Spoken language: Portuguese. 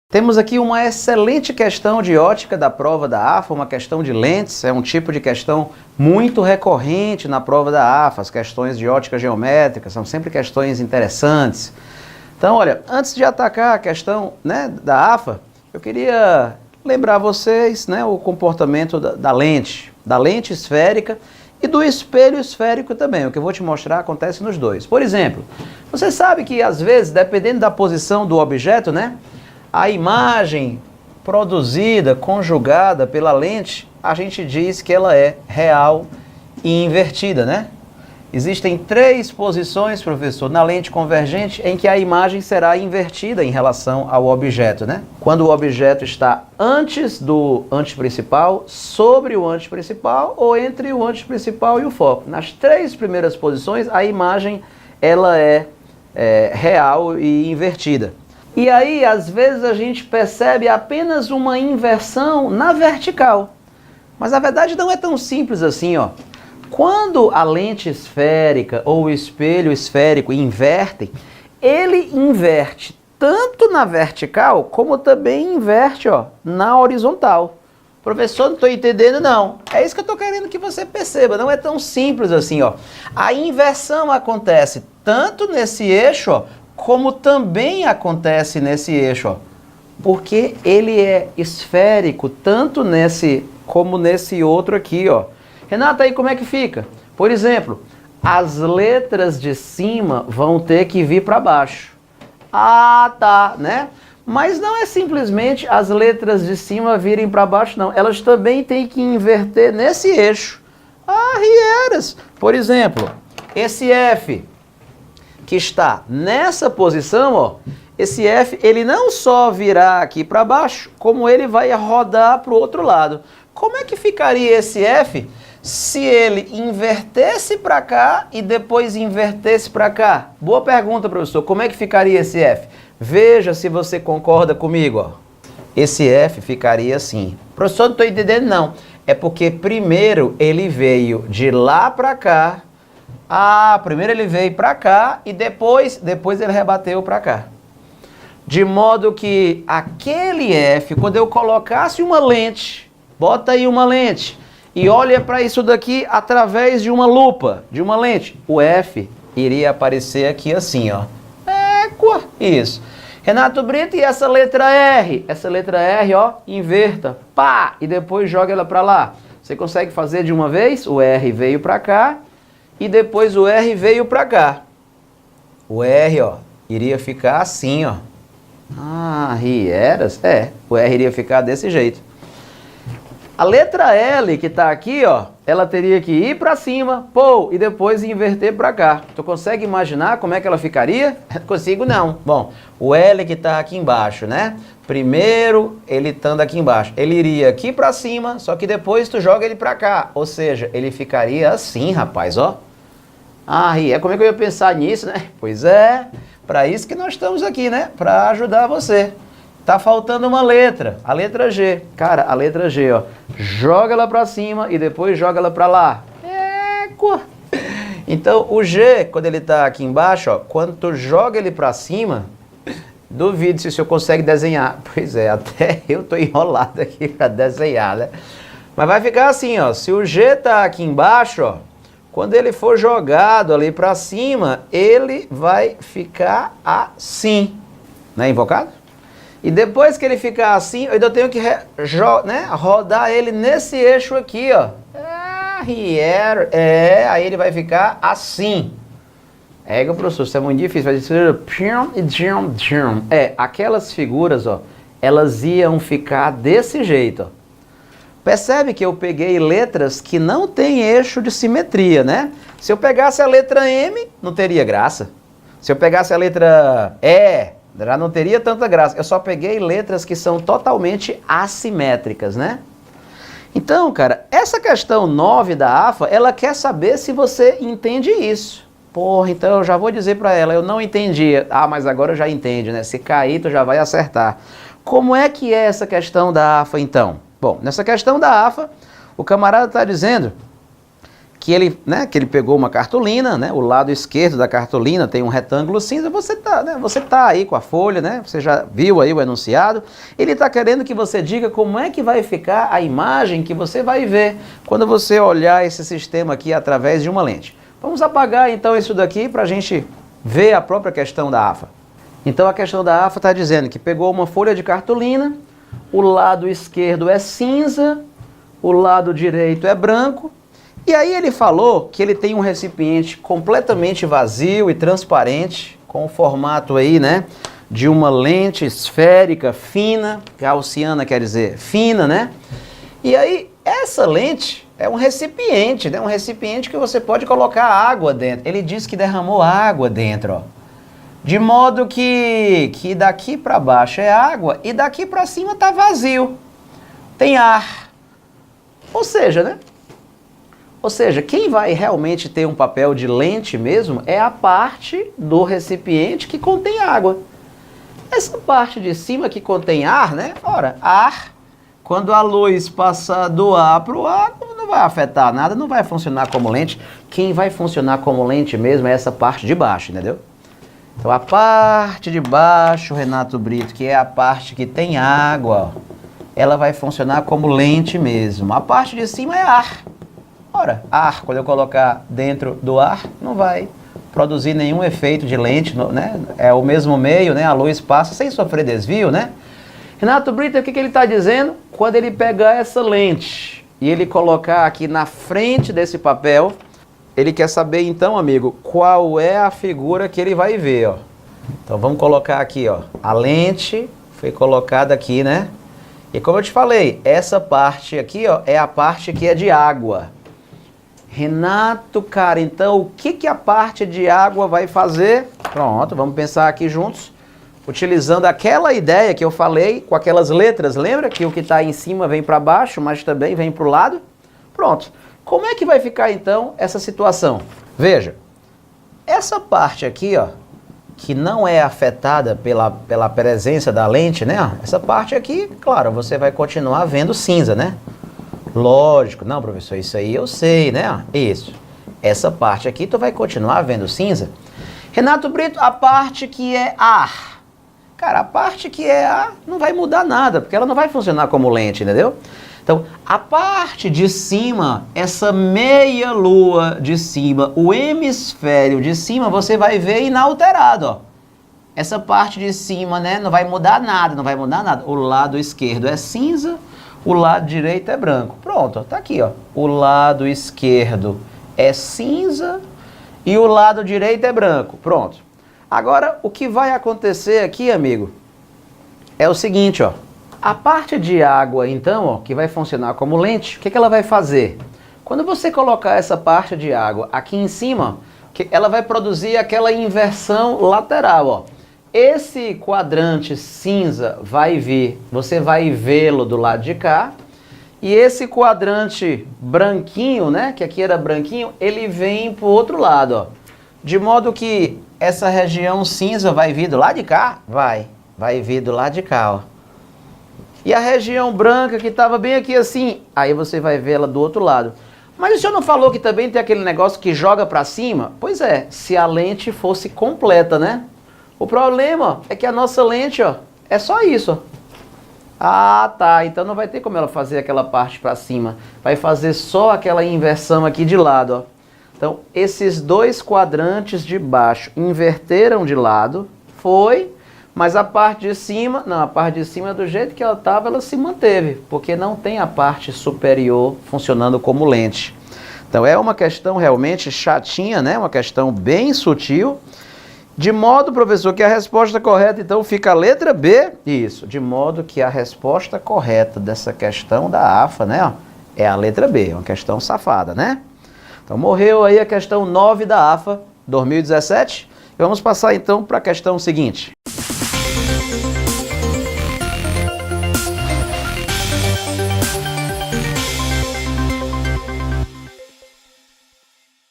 Temos aqui uma excelente questão de ótica da prova da AFA, uma questão de lentes, é um tipo de questão muito recorrente na prova da AFA, as questões de ótica geométrica, são sempre questões interessantes. Então, olha, antes de atacar a questão, né, da AFA, eu queria lembrar vocês, né, o comportamento da lente esférica e do espelho esférico também. O que eu vou te mostrar acontece nos dois. Por exemplo, você sabe que às vezes, dependendo da posição do objeto, né, a imagem produzida, conjugada pela lente, a gente diz que ela é real e invertida, né? Existem 3 posições, professor, na lente convergente em que a imagem será invertida em relação ao objeto, né? Quando o objeto está antes do anteprincipal, sobre o anteprincipal ou entre o anteprincipal e o foco. Nas 3 primeiras posições, a imagem ela é real e invertida. E aí, às vezes, a gente percebe apenas uma inversão na vertical. Mas a verdade não é tão simples assim, ó. Quando a lente esférica ou o espelho esférico invertem, ele inverte tanto na vertical, como também inverte, ó, na horizontal. Professor, não estou entendendo, não. É isso que eu estou querendo que você perceba. Não é tão simples assim, ó. A inversão acontece tanto nesse eixo, ó, como também acontece nesse eixo, ó, porque ele é esférico tanto nesse como nesse outro aqui, ó. Renata, aí como é que fica? Por exemplo, as letras de cima vão ter que vir para baixo. Ah, tá, né? Mas não é simplesmente as letras de cima virem para baixo, não. Elas também têm que inverter nesse eixo. Ah, rieras! Por exemplo, esse F que está nessa posição, ó, esse F, ele não só virá aqui para baixo, como ele vai rodar para o outro lado. Como é que ficaria esse F se ele invertesse para cá e depois invertesse para cá? Boa pergunta, professor. Como é que ficaria esse F? Veja se você concorda comigo, ó. Esse F ficaria assim. Professor, não estou entendendo, não. É porque primeiro ele veio de lá para cá. Ah, primeiro ele veio para cá e depois ele rebateu para cá. De modo que aquele F, quando eu colocasse uma lente, bota aí uma lente e olha para isso daqui através de uma lupa, de uma lente, o F iria aparecer aqui assim, ó. Isso. Renato Brito, e essa letra R? Essa letra R, ó, inverta, pá, e depois joga ela para lá. Você consegue fazer de uma vez? O R veio para cá. E depois o R veio para cá. O R, ó, iria ficar assim, ó. Ah, rieras? É, o R iria ficar desse jeito. A letra L que está aqui, ó, ela teria que ir para cima, pô, e depois inverter para cá. Tu consegue imaginar como é que ela ficaria? Consigo não. Bom, o L que está aqui embaixo, né? Primeiro, ele estando aqui embaixo, ele iria aqui para cima, só que depois tu joga ele para cá. Ou seja, ele ficaria assim, rapaz, ó. Ah, e como é que eu ia pensar nisso, né? Pois é, para isso que nós estamos aqui, né? Para ajudar você. Tá faltando uma letra, a letra G. Cara, a letra G, ó. Joga ela para cima e depois joga ela para lá. Então, o G, quando ele tá aqui embaixo, ó, quando tu joga ele para cima, duvido se o senhor consegue desenhar. Pois é, até eu tô enrolado aqui para desenhar, né? Mas vai ficar assim, ó. Se o G tá aqui embaixo, ó, quando ele for jogado ali para cima, ele vai ficar assim. Não é invocado? E depois que ele ficar assim, eu ainda tenho que rodar ele nesse eixo aqui, ó. Aí ele vai ficar assim. Professor, isso é muito difícil. Vai dizer, aquelas figuras, ó, elas iam ficar desse jeito, ó. Percebe que eu peguei letras que não têm eixo de simetria, né? Se eu pegasse a letra M, não teria graça. Se eu pegasse a letra E, já não teria tanta graça. Eu só peguei letras que são totalmente assimétricas, né? Então, cara, essa questão 9 da AFA, ela quer saber se você entende isso. Porra, então eu já vou dizer para ela, eu não entendi. Ah, mas agora eu já entendi, né? Se cair, tu já vai acertar. Como é que é essa questão da AFA, então? Bom, nessa questão da AFA, o camarada está dizendo que ele pegou uma cartolina, né, o lado esquerdo da cartolina tem um retângulo cinza, você tá aí com a folha, né, você já viu aí o enunciado, ele está querendo que você diga como é que vai ficar a imagem que você vai ver quando você olhar esse sistema aqui através de uma lente. Vamos apagar então isso daqui para a gente ver a própria questão da AFA. Então a questão da AFA está dizendo que pegou uma folha de cartolina, o lado esquerdo é cinza, o lado direito é branco, e aí ele falou que ele tem um recipiente completamente vazio e transparente, com o formato aí, né, de uma lente esférica fina, gaussiana quer dizer fina, né? E aí essa lente é um recipiente, né, um recipiente que você pode colocar água dentro. Ele diz que derramou água dentro, ó. De modo que daqui para baixo é água e daqui para cima tá vazio. Tem ar. Ou seja, né? Ou seja, quem vai realmente ter um papel de lente mesmo é a parte do recipiente que contém água. Essa parte de cima que contém ar, né? Ora, ar, quando a luz passa do ar para o ar, não vai afetar nada, não vai funcionar como lente. Quem vai funcionar como lente mesmo é essa parte de baixo, entendeu? Então a parte de baixo, Renato Brito, que é a parte que tem água, ó, ela vai funcionar como lente mesmo. A parte de cima é ar. Ora, ar, quando eu colocar dentro do ar, não vai produzir nenhum efeito de lente, né? É o mesmo meio, né? A luz passa sem sofrer desvio, né? Renato Brito, o que ele está dizendo? Quando ele pegar essa lente e ele colocar aqui na frente desse papel, ele quer saber então, amigo, qual é a figura que ele vai ver, ó. Então vamos colocar aqui, ó. A lente foi colocada aqui, né? E como eu te falei, essa parte aqui, ó, é a parte que é de água. Renato, cara, então o que a parte de água vai fazer? Pronto, vamos pensar aqui juntos. Utilizando aquela ideia que eu falei, com aquelas letras, lembra que o que está em cima vem para baixo, mas também vem para o lado? Pronto. Como é que vai ficar então essa situação? Veja, essa parte aqui, ó, que não é afetada pela presença da lente, né? Essa parte aqui, claro, você vai continuar vendo cinza, né? Lógico, não, professor, isso aí eu sei, né? Isso. Essa parte aqui tu vai continuar vendo cinza. Renato Brito, a parte que é ar. Cara, a parte que é ar não vai mudar nada, porque ela não vai funcionar como lente, entendeu? Então, a parte de cima, essa meia lua de cima, o hemisfério de cima, você vai ver inalterado, ó. Essa parte de cima, né, não vai mudar nada, não vai mudar nada. O lado esquerdo é cinza, o lado direito é branco. Pronto, ó, tá aqui, ó. O lado esquerdo é cinza e o lado direito é branco. Pronto. Agora, o que vai acontecer aqui, amigo, é o seguinte, ó. A parte de água, então, ó, que vai funcionar como lente, o que ela vai fazer? Quando você colocar essa parte de água aqui em cima, ela vai produzir aquela inversão lateral, ó. Esse quadrante cinza vai vir, você vai vê-lo do lado de cá, e esse quadrante branquinho, né, que aqui era branquinho, ele vem para o outro lado, ó. De modo que essa região cinza vai vir do lado de cá? Vai vir do lado de cá, ó. E a região branca que estava bem aqui assim, aí você vai ver ela do outro lado. Mas o senhor não falou que também tem aquele negócio que joga para cima? Pois é, se a lente fosse completa, né? O problema é que a nossa lente, ó, é só isso, ó. Ah, tá, então não vai ter como ela fazer aquela parte para cima. Vai fazer só aquela inversão aqui de lado, ó. Então, esses dois quadrantes de baixo inverteram de lado, mas a parte de cima, não, a parte de cima do jeito que ela estava, ela se manteve, porque não tem a parte superior funcionando como lente. Então é uma questão realmente chatinha, né? Uma questão bem sutil, de modo, professor, que a resposta correta então fica a letra B, isso, de modo que a resposta correta dessa questão da AFA, né, ó, é a letra B, uma questão safada, né? Então morreu aí a questão 9 da AFA, 2017, e vamos passar então para a questão seguinte.